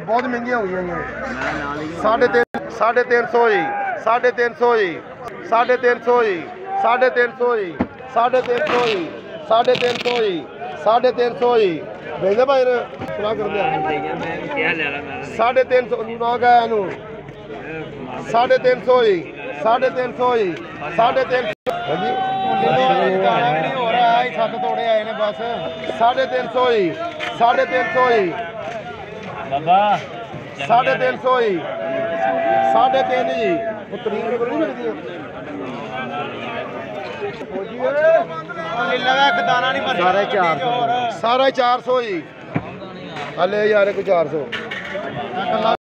बहुत महंगिया हो गई 350 ही 350 ही 350 ही 350 ही 350 ही 350 ही 350 ही भेजना भाई ने सुना कर दिया 350 ना गया नु 350 ही 350 ही 350 जी हो रहा है 7 तोड़े आए ने बस 350 ही 350 ही बाबा 350 ही 3.5 जी वो तरीक को नहीं मिलती सारा 400 ही हले यार को 400